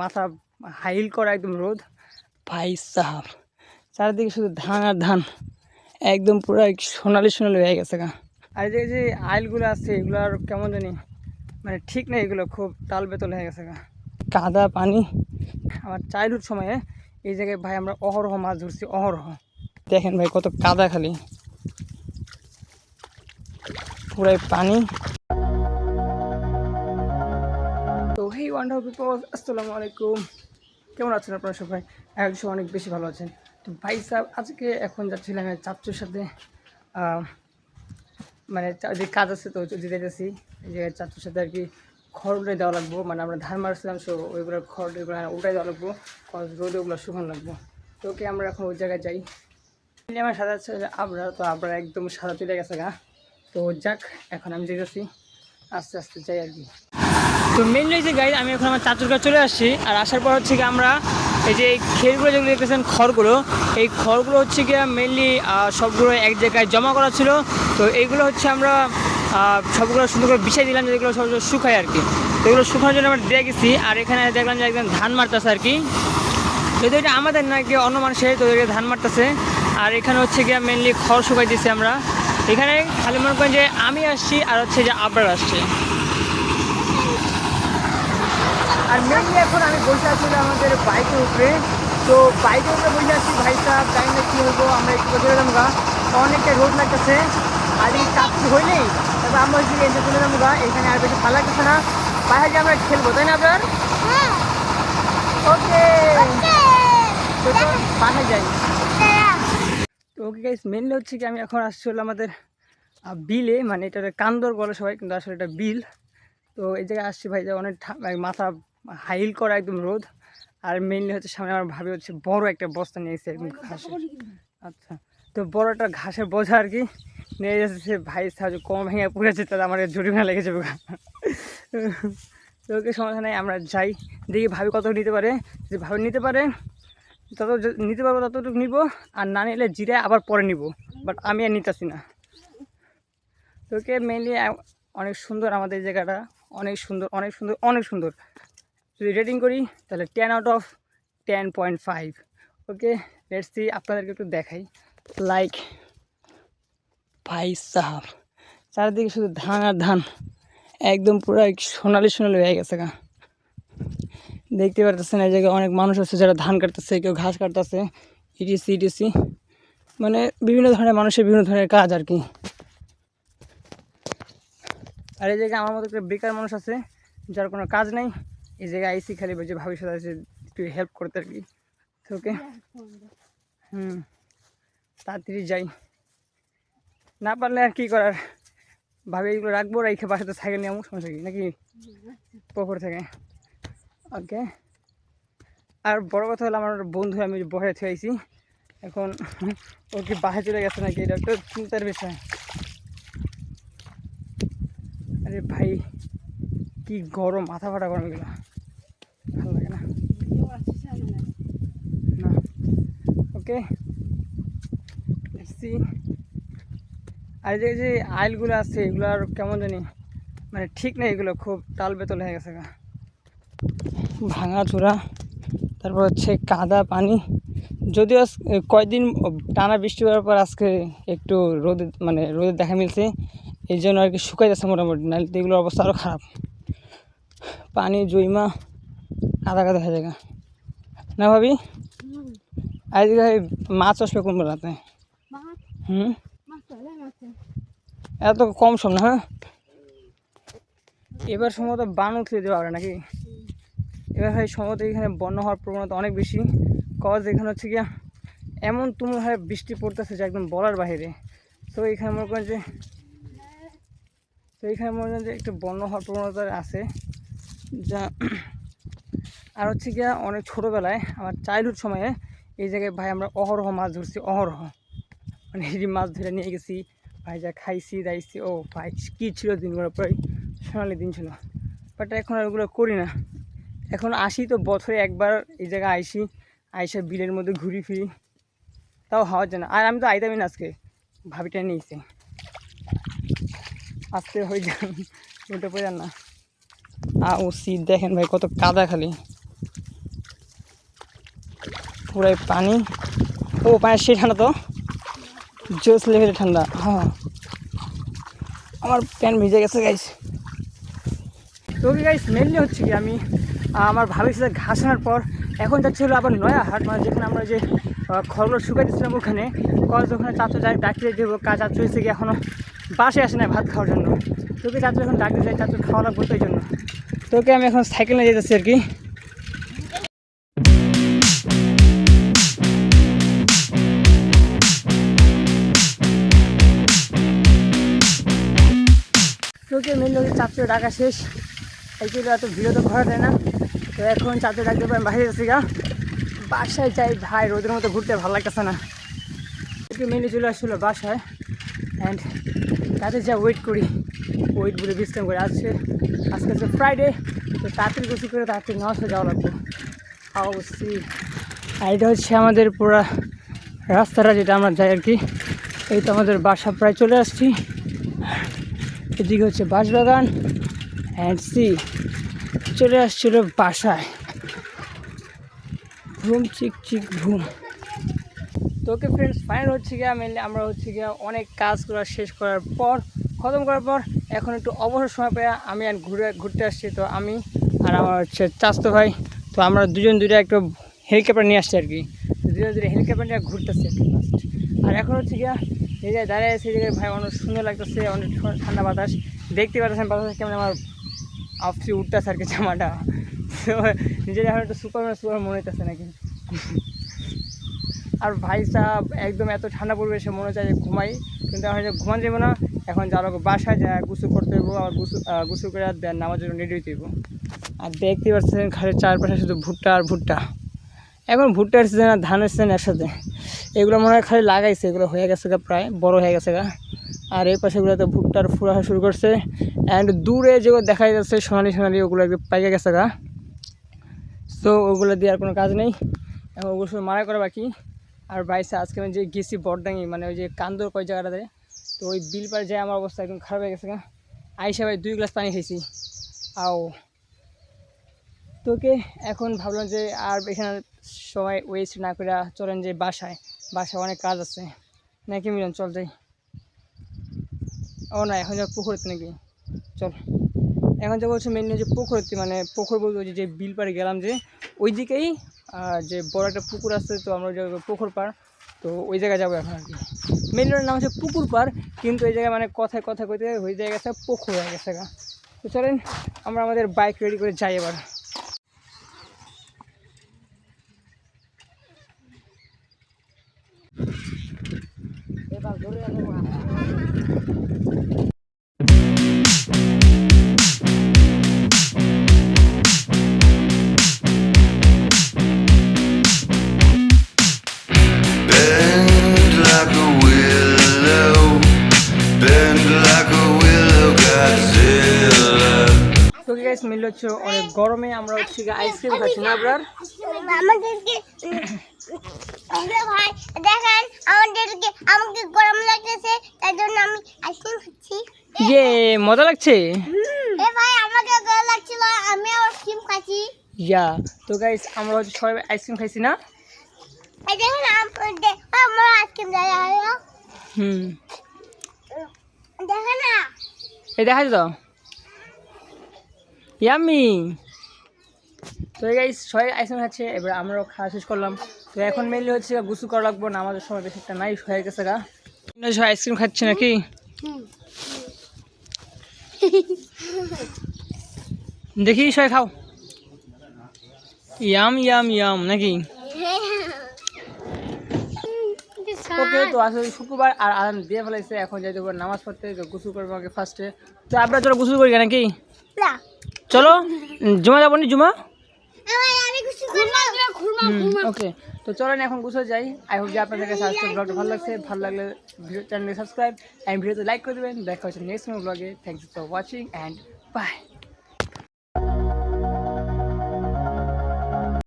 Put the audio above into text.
মাথা হাইল করা একদম রোদ ভাই সাহাব, চারিদিকে শুধু ধান আর ধান, একদম পুরো সোনালি সোনালি হয়ে গেছে গা। আর যে আইলগুলো আছে এগুলো আর কেমন জানি মানে ঠিক নেই, এগুলো খুব তাল বেতল হয়ে গেছে গা, কাদা পানি। আমার চাইল্ডহুড সময়ে এই জায়গায় ভাই আমরা অহরহ মাছ ধরছি, অহরহ। দেখেন ভাই কত কাদা, খালি পুরাই পানি। তো হেই ওয়ান্ডারফুল পিপল, আসসালামু আলাইকুম। কেমন আছেন আপনারা সবাই? একশো অনেক বেশি ভালো আছেন। তো ভাই সাহেব আজকে এখন যাচ্ছিলাম চাচ্চুর সাথে, মানে যে কাজ আছে তো দিতে গেছি। এই জায়গায় চাচ্চুর সাথে আর কি খড় উঠে দেওয়া লাগবো, মানে আমরা ধান মারছিলাম, সো ওইগুলো খড় এগুলো উঠাই দেওয়া লাগবো, রোদে ওগুলো শুকানো লাগবো। তো ওকে আমরা এখন ওই জায়গায় যাই। আমার সাদা আছে আমরা, তো আমরা একদম সাদা তুলে গেছে গা। তো যাক, এখন আমি যেতেছি, আস্তে আস্তে যাই আর কি। তো মেনলি যে গাইড আমি এখন আমার চাচুর কাছে চলে আসছি। আর আসার পর হচ্ছে কি আমরা এই যে খেরগুলো যেগুলো দেখতেছেন খড়গুলো, এই খড়গুলো হচ্ছে গিয়ে মেনলি সবগুলো এক জায়গায় জমা করা ছিল। তো এইগুলো হচ্ছে আমরা সবগুলো সুন্দর করে বিছাই দিলাম, যেগুলো সব শুকায় আর কি। তো এগুলো শুকানোর জন্য আমরা দিয়ে গেছি। আর এখানে দেখলাম যে একদম ধান মারতেছে আর কি, যদি এটা আমাদের না কি অন্য মানুষের, তো ওদেরকে ধান মারতেছে। আর এখানে হচ্ছে গিয়ে মেনলি খড় শুকাই দিচ্ছি আমরা। এখানে খালি মনে করেন যে আমি আসছি আর হচ্ছে যে আবরার আসছে। আর মেনলি এখন আমি বসে আছি আমাদের বাইকের উপরে। তো বাইকের উপরে বসে আছি ভাই সাহেব, জানি না কী হইব, আমরা একটু চলে যাবো গা, অনেকটা রোদ লাগতেছে। আর এই চাকরি হইলেই তারপর আমরা হচ্ছে এসে চলে যাবো গা, এখানে আর বেশি ভালো লাগতেছে না, বাইরে আমরা খেলবো, তাই না আপনার? ওকে, তো বাসায় যাই। তো ওকে গাইস, মেনলি হচ্ছে কি আমি এখন আসছি হলো আমাদের বিলে, মানে এটা কান্দর বলে সবাই, কিন্তু আসলে এটা বিল। তো এই জায়গায় আসছি ভাই, যে অনেক মাথা হাইল করা একদম রোদ। আর মেনলি হচ্ছে সামনে আমার ভাবি হচ্ছে বড় একটা বস্তা নিয়ে এসেছে একদম ঘাসের। আচ্ছা, তো বড় একটা ঘাসের বোঝা আর কি নিয়ে যাচ্ছে। ভাই সাহায্য কম ভেঙে পড়েছে, তাহলে আমার জরিমানা লেগে যাবে। তো ওকে, সমস্যা নেই, আমরা যাই, দেখি ভাবি কত নিতে পারে। যদি ভাবি নিতে পারে তত নিতে পারবো, ততটুকু নিব। আর না নিলে জিরে আবার পরে নিব, বাট আমি আর নিতেছি না। তো ওকে, মেনলি অনেক সুন্দর আমাদের এই জায়গাটা, অনেক সুন্দর অনেক সুন্দর অনেক সুন্দর। যদি রেটিং করি তাহলে 10/10.5। ওকে, লেটস সি, আপনাদেরকে একটু দেখাই। লাইক ভাই সাহাব, চারিদিকে শুধু ধান আর ধান, একদম পুরো সোনালি সোনালি হয়ে গেছে গা। দেখতে পারতেছেন এই জায়গায় অনেক মানুষ আছে যারা ধান কাটতেছে, কেউ ঘাস কাটতেছে, ইটিসি ইটিসি, মানে বিভিন্ন ধরনের মানুষের বিভিন্ন ধরনের কাজ আর কি। আর এই জায়গায় আমার মতো একটা বেকার মানুষ আছে যার কোনো কাজ নেই, এই জায়গায় আইসি খালি যে ভবিষ্যৎ আছে একটু হেল্প করতে আর কি। ওকে, তাড়াতাড়ি যাই, না পারলে আর কি করার, ভাবি এইগুলো রাখবো, রেখে বাসাতে সাইকেল নিয়ে সমস্যা কি নাকি পুকুর থেকে। ওকে, আর বড় কথা হলো আমার বন্ধু আমি বসে থেয়েছি, এখন ও কি বাসায় চলে গেছে নাকি, এটা একটা চিন্তার বিষয়। আরে ভাই কি গরম, মাথা ফাটা গরম, এগুলো ভালো লাগে না। ওকে, দেখছি। আর যে আইলগুলো আছে এগুলো আর কেমন জানি মানে ঠিক নেই, এগুলো খুব তাল বেতল হয়ে গেছে গা, ভাঙা চূড়া, তারপর হচ্ছে কাদা পানি। যদিও কয়েকদিন টানা বৃষ্টি হওয়ার পর আজকে একটু রোদের দেখা মিলছে, এই জন্য আর কি শুকাই যাচ্ছে মোটামুটি, নাহলে তো এগুলোর অবস্থা আরও খারাপ। পানি জৈমা কাদা কাদা হয়ে যায় না ভাবি? আজকে মাছ আসবে কোন বেলাতে? এত কম সম না? হ্যাঁ, এবার সম্ভবত বান উঠিয়ে দেওয়া হবে নাকি? এবার ভাই সম্ভবত এখানে বন্যা হওয়ার প্রবণতা অনেক বেশি, কজ এখানে হচ্ছে গিয়া এমন তুমুলভাবে বৃষ্টি পড়তেছে যে একদম বলার বাইরে। তো এখানে মনে করেন যে একটু বন্যা হওয়ার প্রবণতা আছে যা। আর হচ্ছে গিয়া অনেক ছোটোবেলায় আমার চাইল্ডহুড সময়ে এই জায়গায় ভাই আমরা অহরহ মাছ ধরছি, অহরহ, মানে এই মাছ ধরে নিয়ে গেছি ভাই, যা খাইছি দাইছি, ও ভাই কী ছিল দিনগুলো, প্রায় সোনালি দিন ছিল। বাট এখন আর ওগুলো করি না, এখন আসি তো বছরে একবার এই জায়গায় আইসা বিলের মধ্যে ঘুরি ফিরি, তাও হওয়া যায় না। আর আমি তো আইতামই না, আজকে ভাবিটা নিয়েছি, আজকে হয়ে যান উঠে পড়ে যান না। ও শীত দেখেন ভাই কত কাদা, খালি পুরাই পানি। ও পানি সেই ঠান্ডা তো, জোস লেভেলের ঠান্ডা। হ্যাঁ আমার প্যান্ট ভিজে গেছে গাইস। তো কি গাইস মেনলি হচ্ছে কি আমি আমার ভাবির সাথে ঘাস আনার পর এখন যাচ্ছি হলো আবার নয়াহাট, মানে যেখানে আমরা যে খড়গুলো শুকাই দিচ্ছিলাম ওখানে। কজ ওখানে চাচু যাই ডাকিয়ে দেবো, চাচু হয়েছে কি এখনও বাসে আসে না ভাত খাওয়ার জন্য। তোকে চাচু এখন ডাকতে যাই, চাচু খাওয়া লাগবে তো এই জন্য। তোকে আমি এখন সাইকেল নিয়ে যেতেছি আর কি। তোকে মেন লোকের চাচু ডাকা শেষ, এইগুলো এত ভিড় তো ঘোরা যায় না। তো এখন চাচু ডাকতে পারেন বাইরে যাচ্ছি গা, বাসায় যাই ভাই, রোদের মতো ঘুরতে ভালো লাগতেছে না। তোকে মেনলি চলে আসছিলো বাসায়, অ্যান্ড তাদের যা ওয়েট করি, ওয়েট বলে বিশ্রাম করে। আজকে হচ্ছে ফ্রাইডে, তো তাড়াতাড়ি গোসল করে তাড়াতাড়ি নামাজে যাওয়া লাগবে অবশ্যই। আর এটা হচ্ছে আমাদের পুরা রাস্তাটা যেটা আমরা যাই আর কি। এই তো আমাদের বাসা প্রায় চলে আসছি। এদিকে হচ্ছে বাঁশবাগান, অ্যান্ড সি চলে আসছিল বাসায়। ঘুম চিক চিক ঘুম। তো ওকে ফ্রেন্ডস, ফাইনাল হচ্ছে গিয়া মেনলি আমরা হচ্ছে গিয়া অনেক কাজ করা শেষ করার পর, খতম করার পর এখন একটু অবসর সময় পেয়ে আমি আর ঘুরতে আসছি। তো আমি আর আমার হচ্ছে চাচতো ভাই, তো আমরা দুইটা একটা হেলিকপ্টার নিয়ে আসছি আর কি। দুজনে হেলিকপ্টার নিয়ে ঘুরতেছি আর কি ফার্স্ট। আর এখন হচ্ছে গিয়া এই জায়গায় দাঁড়িয়ে আছে, এই জায়গায় ভাই অনেক সুন্দর লাগতেছে, অনেক ঠান্ডা বাতাস দেখতে পাচ্ছেন। বাতাস কেমন আমার আফসি উঠতেছে আর কি জামাটা। তো নিজের এখন একটু সুপার মনে হইতেছে নাকি। আর ভাই সাহেব একদম এত ঠান্ডা পরিবেশে মনে চায় যে ঘুমাই, কিন্তু এখন যে ঘুমান যাবো না, এখন যারা বাসায় যায় গোসল করতে দেবো, আবার গোসল করে দেন নামার জন্য রেডি হইতে দেবো। আর দেখতে পাচ্ছেন খালি চারপাশে শুধু ভুট্টা আর ভুট্টা। এখন ভুট্টার সিজন আর ধানের সিজন একসাথে, এগুলো মনে হয় খালি লাগাইছে, এগুলো হয়ে গেছে গা, প্রায় বড় হয়ে গেছে গা। আর এই পাশেগুলোতে ভুট্টার ফুল আসা শুরু করছে, অ্যান্ড দূরে যেগুলো দেখা যাচ্ছে সোনালি ওগুলো একটু পাইকে গেছে গা। তো ওগুলো দিয়ে আর কোনো কাজ নেই, এখন ওগুলো শুধু মারা করা বাকি। আর বাইসে আজকে আমি যে গেছি বড়ডাঙ্গি, মানে ওই যে কান্দর কয় জায়গাটাতে, তো ওই বিল পাড়ে যায় আমার অবস্থা একদম খারাপ হয়ে গেছে গা। আইসা ভাই 2 গ্লাস পানি খাইছি আও। তোকে এখন ভাবলাম যে আর এখানে সময় ওয়েস্ট না করে চলেন যে বাসায় অনেক কাজ আছে নাকি মিলন, চল যাই। ও না, এখন যাবো পুকুরতে নাকি, চল। এখন যাবো হচ্ছে মেনলি যে পুকুরতে, মানে পুকুর বলতে ওই যে বিল পাড়ে গেলাম যে ওই দিকেই যে বড় একটা পুকুর আছে, তো আমরা যাবো পুকুর পাড়, তো ওই জায়গায় যাবো এখন আর কি। মেনলি নাম হচ্ছে পুকুর পাড়, কিন্তু এই জায়গায় মানে কথায় কইতে ওই জায়গায় গেছে পুকুর হয়ে গেছে গা। তো চলেন আমরা আমাদের বাইক রেডি করে যাই এবার। এবার ধরে মিল হচ্ছে অনেক গরমে আমরা হচ্ছে আইসক্রিম খাচ্ছি না আপনার। ভাই দেখেন আমাকে গরম লাগতেছে, তাই জন্য আমি আইসক্রিম খাচ্ছি। ইয়ে মজা লাগছে। ভাই আমাকে গরম লাগছিল, আমি আইসক্রিম খাচ্ছি। ইয়া তো গাইস আমরা হচ্ছে সবাই আইসক্রিম খাইছি না। এই দেখেন আমার আইসক্রিম দেয়া হলো। দেখেন না, এই দেখা তো ইয়ামি। তো গাইস সবাই আইসক্রিম খাচ্ছে, এবার আমরাও খাওয়া শেষ করলাম। তো এখন মেনলি হচ্ছে গোসল করা লাগবো না, আমাদের সময় বেশি একটা নাই হয়ে গেছে গা। সবাই আইসক্রিম খাচ্ছে নাকি, দেখি সবাই খাও। ইয়াম ইয়াম ইয়াম নাকি। ওকে তো আসলে শুক্রবার আর আদান দিয়ে ফেলাইছে, এখন যাই দেবো নামাজ পড়তে, তো গোসল করবো আগে ফার্স্টে। তো আপনারা চলো গোসল করি নাকি, চলো জুমা যাবো নি জুমা। ওকে তো চলেন এখন গোসল যাই। আই হোপ যে আপনাদের কাছে আজকের ব্লগটা ভালো লাগছে, ভালো লাগলে ভিডিও চ্যানেলে সাবস্ক্রাইব অ্যান্ড ভিডিওতে লাইক করে দেবেন। দেখা হচ্ছে নেক্সট ব্লগে। Thank you for watching and by.